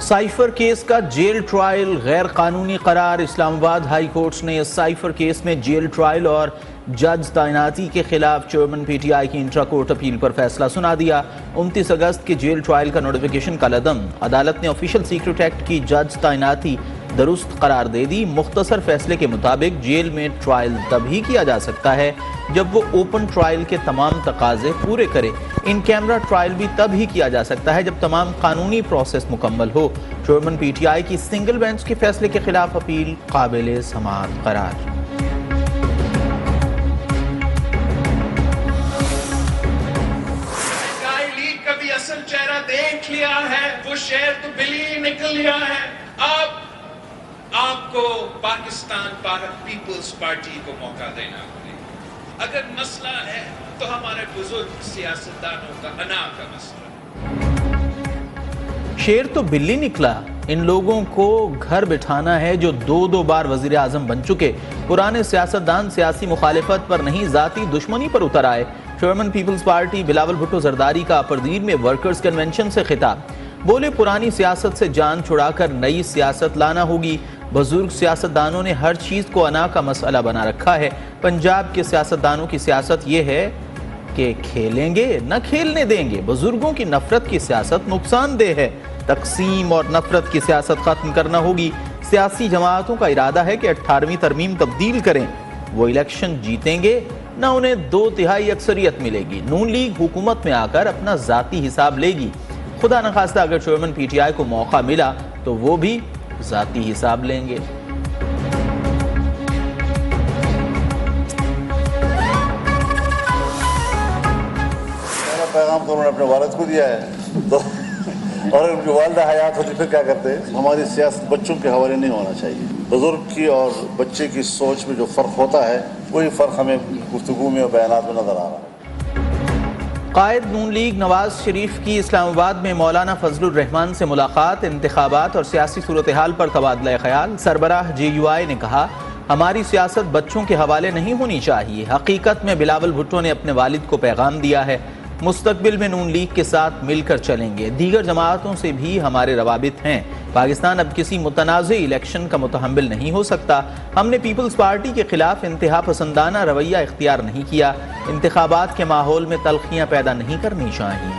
Cipher case का jail trial गैर कानूनी करार। इस्लामाबाद हाई कोर्ट ने साइफर केस में जेल ट्रायल और जज तैनाती के खिलाफ चेयरमैन पीटीआई की इंट्रा कोर्ट अपील पर फैसला सुना दिया। 29 अगस्त के जेल ट्रायल का नोटिफिकेशन कलअदम। अदालत ने ऑफिशियल सीक्रेट एक्ट की जज तैनाती दुरुस्त करार दे दी। मुख्तसर फैसले के मुताबिक जेल में ट्रायल तभी किया जा सकता है जब वो ओपन ट्रायल के तमाम तकाजे पूरे करे। इन कैमरा ट्रायल भी तभी किया जा सकता है जब तमाम कानूनी प्रोसेस मुकम्मल हो। चेयरमैन पीटीआई की सिंगल बेंच के फैसले के खिलाफ अपील काबिल समाअत करार। असल चेहरा देख लिया है, वो शेर तो बिल्ली निकल लिया है। अब आपको पाकिस्तान पीपल्स पार्टी को मौका देना पड़ेगा। अगर मसला है तो हमारे बुजुर्ग सियासतदानों का अना का मसला। शेर तो बिल्ली निकला। इन लोगों को घर बिठाना है जो दो बार वजीर आजम बन चुके। पुराने सियासतदान सियासी मुखालिफत पर नहीं, जाती दुश्मनी पर उतर आए। चेयरमैन पीपल्स पार्टी बिलावल भुट्टो जरदारी का अपरदीन में वर्कर्स कन्वेंशन से खिताब। बोले, पुरानी सियासत से जान छुड़ाकर नई सियासत लाना होगी। बुजुर्ग सियासतदानों ने हर चीज़ को अना का मसला बना रखा है। पंजाब के सियासतदानों की सियासत ये है कि खेलेंगे न खेलने देंगे। बुजुर्गों की नफरत की सियासत नुकसानदेह है। तकसीम और नफरत की सियासत खत्म करना होगी। सियासी जमातों का इरादा है कि 18वीं तरमीम तब्दील करें। वो इलेक्शन जीतेंगे न उन्हें 2/3 अक्सरियत मिलेगी। नून लीग हुकूमत में आकर अपना जाती हिसाब लेगी। खुदा न खास्ता अगर चेयरमैन पीटीआई को मौका मिला तो वो भी जाती हिसाब लेंगे। पैगाम तो उन्होंने अपने वालिद को दिया है तो और उनकी वालिदा हयात होती फिर क्या करते हैं। हमारी सियासत बच्चों के हवाले नहीं होना चाहिए। बुजुर्ग की और बच्चे की सोच में जो फ़र्क होता है वही फ़र्क हमें गुफ्तगू में और बयानात में नज़र आ रहा है। कायद नून लीग नवाज शरीफ की इस्लामाबाद में मौलाना फजलुर रहमान से मुलाकात। इंतखाबात और सियासी सूरत हाल पर तबादला ख्याल। सरबराह JUI ने कहा, हमारी सियासत बच्चों के हवाले नहीं होनी चाहिए। हकीकत में बिलावल भुट्टो ने अपने वालिद को पैगाम दिया है, मुस्तकबिल में नून लीग के साथ मिलकर चलेंगे। दीगर जमातों से भी हमारे रवाबित हैं। पाकिस्तान अब किसी मुतनाज़े इलेक्शन का मुतहम्मिल नहीं हो सकता। हमने पीपल्स पार्टी के खिलाफ इंतहा पसंदाना रवैया इख्तियार नहीं किया। इंतखाबात के माहौल में तल्खियाँ पैदा नहीं करनी चाहिए।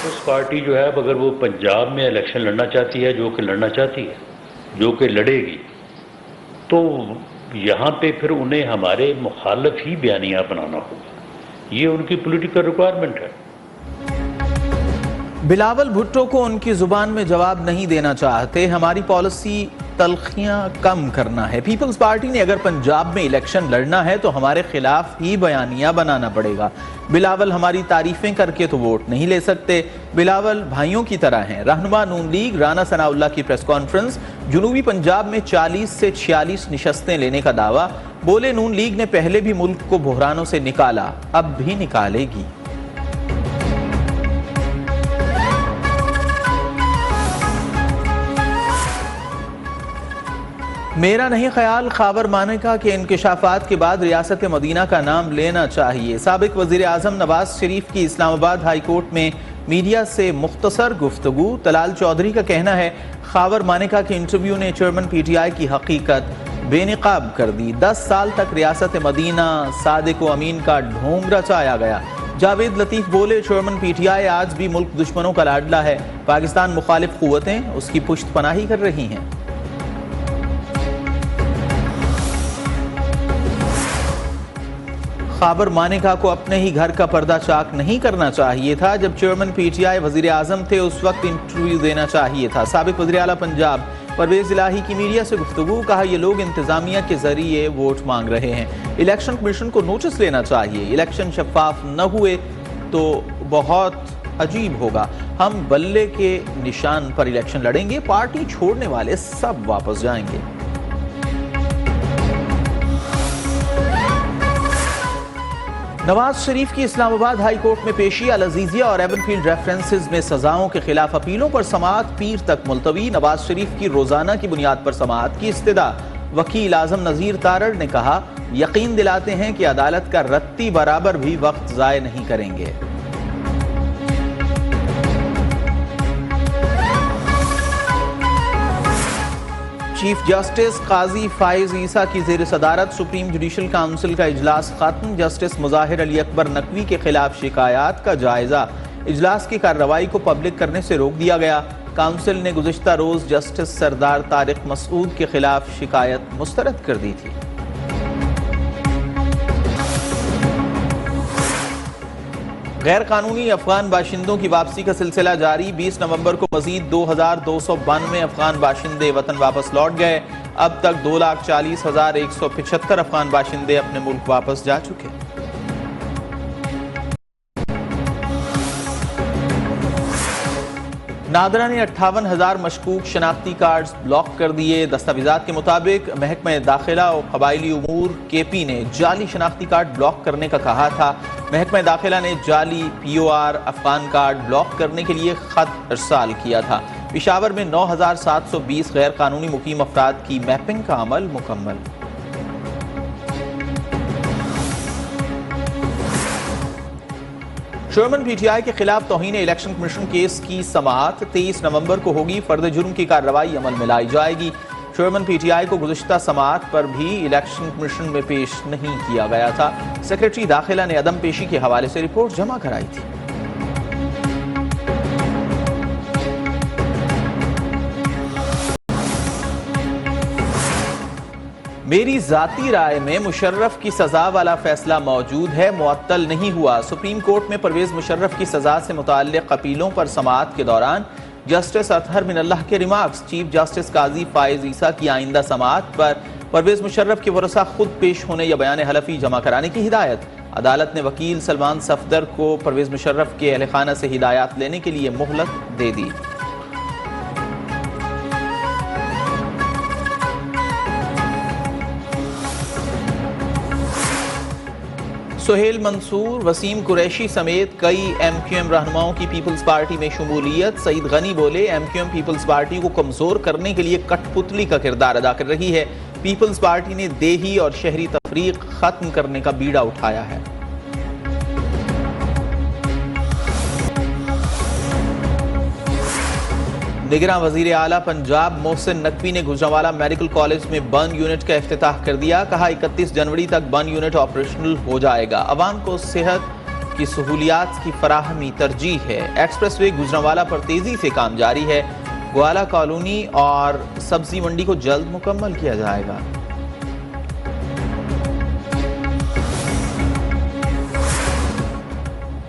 उस पार्टी जो है अगर वो पंजाब में इलेक्शन लड़ना चाहती है, जो कि लड़ना चाहती है, जो कि लड़ेगी, तो यहाँ पे फिर उन्हें हमारे मुखालिफ ही बयानिया बनाना होगा। ये उनकी पॉलिटिकल रिक्वायरमेंट है। बिलावल भुट्टो को उनकी जुबान में जवाब नहीं देना चाहते। हमारी पॉलिसी तल्खियां कम करना है। पीपल्स पार्टी ने अगर पंजाब में इलेक्शन लड़ना है तो हमारे खिलाफ ही बयानिया बनाना पड़ेगा। बिलावल हमारी तारीफें करके तो वोट नहीं ले सकते। बिलावल भाइयों की तरह हैं। रहनुमा नून लीग राना सनाउल्लाह की प्रेस कॉन्फ्रेंस। जनूबी पंजाब में 40 से 46 निशस्तें लेने का दावा। बोले, नून लीग ने पहले भी मुल्क को बहरानों से निकाला, अब भी निकालेगी। मेरा नहीं ख्याल खावर मानेका के इंकशाफात के बाद रियासत मदीना का नाम लेना चाहिए। साबिक वजीर आजम नवाज शरीफ की इस्लामाबाद हाई कोर्ट में मीडिया से मुख्तसर गुफ्तगू। तलाल चौधरी का कहना है, खावर मानेका के इंटरव्यू ने चेयरमैन पीटीआई की हकीकत बेनकाब कर दी। 10 साल तक रियासत मदीना सादिक व अमीन का ढोंग रचाया गया। जावेद लतीफ़ बोले, चेयरमैन पीटीआई आज भी मुल्क दुश्मनों का लाडला है। पाकिस्तान मुखालिफ कुव्वतें उसकी पुश्त पनाही कर रही हैं। खाबर मानेका को अपने ही घर का पर्दा चाक नहीं करना चाहिए था। जब चेयरमैन पीटीआई वजीर आजम थे उस वक्त इंटरव्यू देना चाहिए था। साबिक वज़ीर आला पंजाब परवेज इलाही की मीडिया से गुफ्तगू। कहा, ये लोग इंतजामिया के जरिए वोट मांग रहे हैं। इलेक्शन कमीशन को नोटिस लेना चाहिए। इलेक्शन शफाफ न हुए तो बहुत अजीब होगा। हम बल्ले के निशान पर इलेक्शन लड़ेंगे। पार्टी छोड़ने वाले सब वापस जाएंगे। नवाज शरीफ की इस्लामाबाद हाई कोर्ट में पेशी। अल-अजीजिया और एवनफील्ड रेफरेंसेस में सजाओं के खिलाफ अपीलों पर समाअत पीर तक मुलतवी। नवाज शरीफ की रोजाना की बुनियाद पर समाअत की इस्तदा। वकील आजम नजीर तारड़ ने कहा, यकीन दिलाते हैं कि अदालत का रत्ती बराबर भी वक्त जाय नहीं करेंगे। चीफ जस्टिस काजी फाइज ईसा की ज़ेर सदारत सुप्रीम जुडिशल काउंसिल का इजलास खत्म। जस्टिस मुजाहिर अली अकबर नकवी के खिलाफ शिकायत का जायजा। इजलास की कार्रवाई को पब्लिक करने से रोक दिया गया। काउंसिल ने गुज़िश्ता रोज जस्टिस सरदार तारिक मसूद के खिलाफ शिकायत मुस्तरद कर दी थी। गैर कानूनी अफगान बाशिंदों की वापसी का सिलसिला जारी। 20 नवंबर को मजीद 2292 अफगान बाशिंदे वतन वापस लौट गए। अब तक 2,40,175 अफगान बाशिंदे अपने मुल्क वापस जा चुके। नादरा ने 58,000 मशकूक शनाख्ती कार्ड्स ब्लॉक कर दिए। दस्तावेजात के मुताबिक महकमा दाखिला और कबायली उमूर KP ने जाली शनाख्ती कार्ड ब्लॉक करने का कहा था। महकमा दाखिला ने जाली POR अफगान कार्ड ब्लॉक करने के लिए खत इरसाल किया था। पेशावर में 9,720 गैर कानूनी मुकीम अफराद की मैपिंग का अमल मुकम्मल। चेयरमैन PTI के खिलाफ तौहीन इलेक्शन कमीशन केस की समाअत 23 नवंबर को होगी। फर्द जुर्म की कार्रवाई अमल में लाई जाएगी। चेयरमैन PTI को गुज़िश्ता समाअत पर भी इलेक्शन कमीशन में पेश नहीं किया गया था। सेक्रेटरी दाखिला ने अदम पेशी के हवाले से रिपोर्ट जमा कराई थी। मेरी जाती राय में मुशर्रफ की सजा वाला फैसला मौजूद है, मुअत्तल नहीं हुआ। सुप्रीम कोर्ट में परवेज मुशर्रफ की सजा से मुताल्लिक अपीलों पर समाअत के दौरान जस्टिस अतहर मिनल्लाह के रिमार्क्स। चीफ जस्टिस काजी फाइज ईसा की आइंदा समाअत पर परवेज मुशर्रफ के वरसा खुद पेश होने या बयान हलफी जमा कराने की हिदायत। अदालत ने वकील सलमान सफदर को परवेज मुशर्रफ के अहल खाना से हिदायत लेने के लिए मोहलत दे दी। सुहेल मंसूर, वसीम कुरैशी समेत कई MQM रहनुमाओं की पीपल्स पार्टी में शमूलियत। सईद गनी बोले, MQM पीपल्स पार्टी को कमजोर करने के लिए कठपुतली का किरदार अदा कर रही है। पीपल्स पार्टी ने देही और शहरी तफरीक खत्म करने का बीड़ा उठाया है। निगरान वजीर आला पंजाब मोहसिन नकवी ने गुजरांवाला मेडिकल कॉलेज में बर्न यूनिट का इफ्तिताह कर दिया। कहा, 31 जनवरी तक बर्न यूनिट ऑपरेशनल हो जाएगा। अवाम को सेहत की सहूलियात की फराहमी तरजीह है। एक्सप्रेस वे गुजरांवाला पर तेजी से काम जारी है। ग्वाला कॉलोनी और सब्जी मंडी को जल्द मुकम्मल किया जाएगा।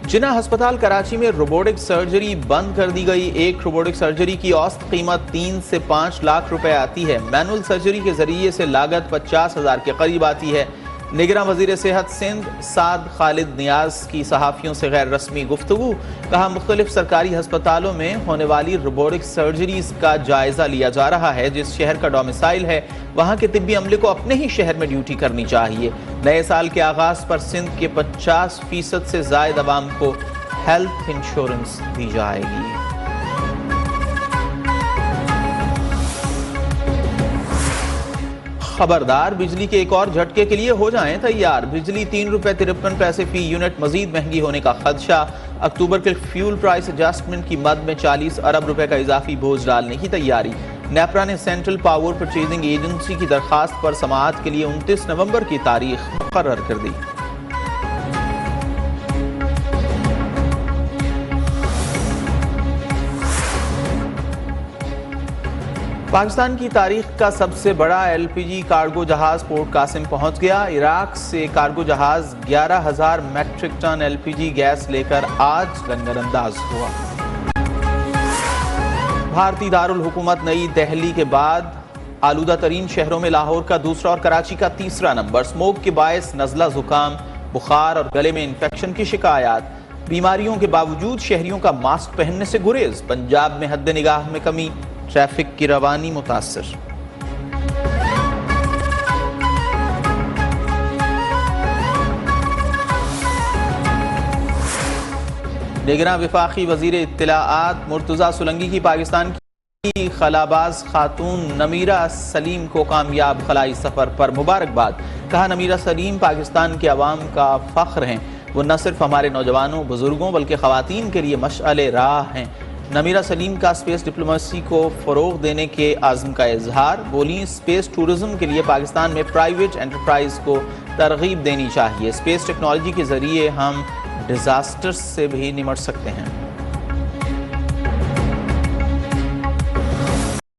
जिना अस्पताल कराची में रोबोटिक सर्जरी बंद कर दी गई। एक रोबोटिक सर्जरी की औसत कीमत 3 से 5 लाख रुपए आती है। मैनुअल सर्जरी के जरिए से लागत 50,000 के करीब आती है। निगरान वजीर सेहत सिंध साद खालिद नियाज की सहाफ़ियों से गैर रस्मी गुफ्तगू। कहा, मुख्तलिफ सरकारी अस्पतालों में होने वाली रोबोटिक सर्जरीज का जायजा लिया जा रहा है। जिस शहर का डोमिसाइल है वहाँ के तिब्बी अमले को अपने ही शहर में ड्यूटी करनी चाहिए। नए साल के आगाज पर सिंध के 50% से जायद अवाम को हेल्थ इंश्योरेंस दी जाएगी। खबरदार, बिजली के एक और झटके के लिए हो जाएं तैयार। बिजली 3 रुपए 53 पैसे फी यूनिट मजीद महंगी होने का खदशा। अक्टूबर के फ्यूल प्राइस एडजस्टमेंट की मद में 40 अरब रुपए का इजाफी बोझ डालने की तैयारी। नेपरा ने सेंट्रल पावर परचेजिंग एजेंसी की दरखास्त पर समाअत के लिए 29 नवंबर की तारीख मुकर्रर कर दी। पाकिस्तान की तारीख का सबसे बड़ा LPG कार्गो जहाज पोर्ट कासिम पहुंच गया। इराक से कार्गो जहाज 11,000 मैट्रिक टन LPG गैस लेकर आज लंगर अंदाज हुआ। भारतीय दारुल हुकूमत नई दिल्ली के बाद आलूदा तरीन शहरों में लाहौर का दूसरा और कराची का तीसरा नंबर। स्मोक के बायस नजला, जुकाम, बुखार और गले में इंफेक्शन की शिकायत। बीमारियों के बावजूद शहरियों का मास्क पहनने से गुरेज। पंजाब में हद निगाह में कमी, ट्रैफिक की रवानी मुतासर। निगरान विफाकी वजीर इत्तलाआत मुर्तजा सुलंगी की पाकिस्तान खलाबाज खातून नमीरा सलीम को कामयाब खलाई सफ़र पर मुबारकबाद। कहा, नमीरा सलीम पाकिस्तान के अवाम का फ़ख्र हैं। वो न सिर्फ हमारे नौजवानों बुजुर्गों बल्कि ख़वातीन के लिए मशअले राह हैं। नमीरा सलीम का स्पेस डिप्लोमेसी को फ़रोग़ देने के आज़म का इजहार। बोली, स्पेस टूरिज़म के लिए पाकिस्तान में प्राइवेट एंटरप्राइज़ को तरगीब देनी चाहिए। स्पेस टेक्नोलॉजी के ज़रिए हम डिज़ास्टर्स से भी निमट सकते हैं।